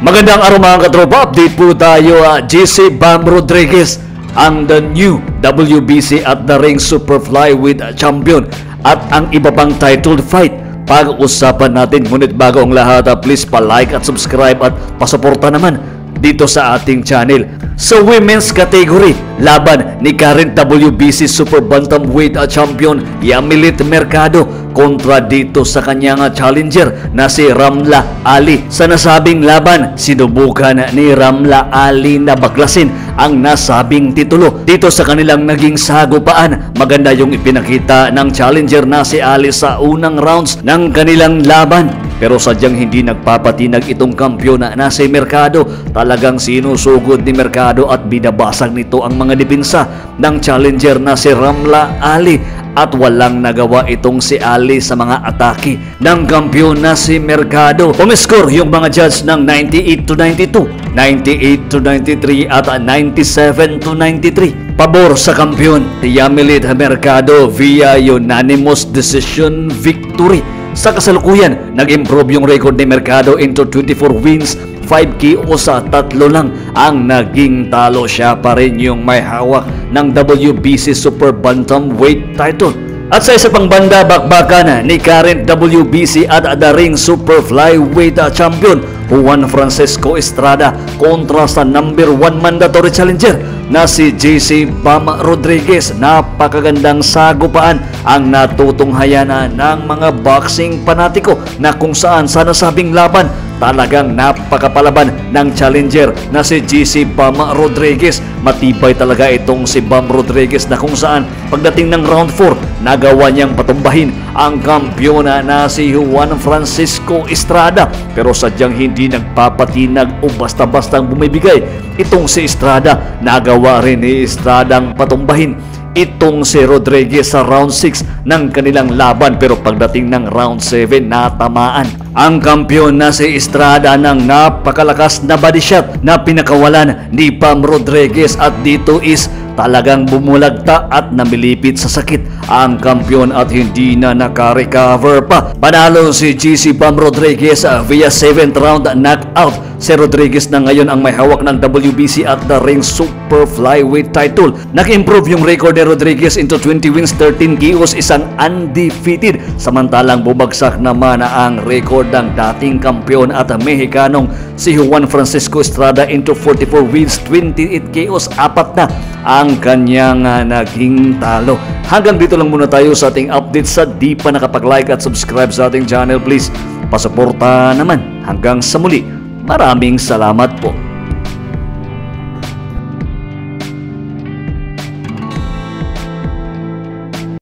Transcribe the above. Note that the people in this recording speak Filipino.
Magandang araw mga katropa, update po tayo. GC Bam Rodriguez ang the new WBC at the Ring Super Flyweight Champion at ang iba pang titled fight pag-usapan natin. Ngunit bago ang lahat, please pa-like at subscribe at pasuporta naman dito sa ating channel. Sa women's category, laban ni current WBC Super Bantamweight Champion Yamilet Mercado kontra dito sa kanyang challenger na si Ramla Ali. Sa nasabing laban, sinubukan ni Ramla Ali na baklasin ang nasabing titulo. Dito sa kanilang naging sagupaan, maganda yung ipinakita ng challenger na si Ali sa unang rounds ng kanilang laban. Pero sadyang hindi nagpapatinag itong kampiyon na si Mercado. Talagang sinusugod ni Mercado at binabasag nito ang mga depensa ng challenger na si Ramla Ali. At walang nagawa itong si Ali sa mga atake ng kampiyon na si Mercado. Umiscore yung mga judge ng 98-92, 98-93 at 97-93. Pabor sa kampiyon si Yamilet Mercado via unanimous decision victory. Sa kasalukuyan, nag-improve yung record ni Mercado into 24 wins, 5 KO sa 3 lang ang naging talo. Siya pa rin yung may hawak ng WBC Super Bantamweight title. At sa isa pang banda, bakbakan ni current WBC at the Ring Super Flyweight Champion Juan Francisco Estrada kontra sa number 1 mandatory challenger na si GC Bam Rodriguez. Napakagandang sagupaan ang natutunghayan ng mga boxing panatiko na kung saan sa nasabing laban talagang napakapalaban ng challenger na si GC Bam Rodriguez. Matibay talaga itong si Bam Rodriguez na kung saan pagdating ng round 4 nagawa niyang patumbahin ang kampiyon na si Juan Francisco Estrada. Pero sadyang hindi nagpapatinag o basta-bastang bumibigay itong si Estrada. Nagawa rin ni Estrada ang patumbahin itong si Rodriguez sa round 6 ng kanilang laban. Pero pagdating ng round 7 natamaan ang kampiyon na si Estrada ng napakalakas na body shot na pinakawalan ni Bam Rodriguez. At dito is talagang bumulagta at namilipit sa sakit ang kampiyon at hindi na nakarecover pa. Panalo si GC Bam Rodriguez via 7th round knockout. Si Rodriguez na ngayon ang may hawak ng WBC at the Ring Super Flyweight title. Nag-improve yung record ni Rodriguez into 20 wins, 13 KOs, isang undefeated. Samantalang bumagsak naman ang record ng dating kampiyon at Mexicanong si Juan Francisco Estrada into 44 wins, 28 KOs, 4 na ang kanyang naging talo. Hanggang dito lang muna tayo sa ating update. Sa di pa nakapag-like at subscribe sa ating channel, please pasuporta naman. Hanggang sa muli, maraming salamat po.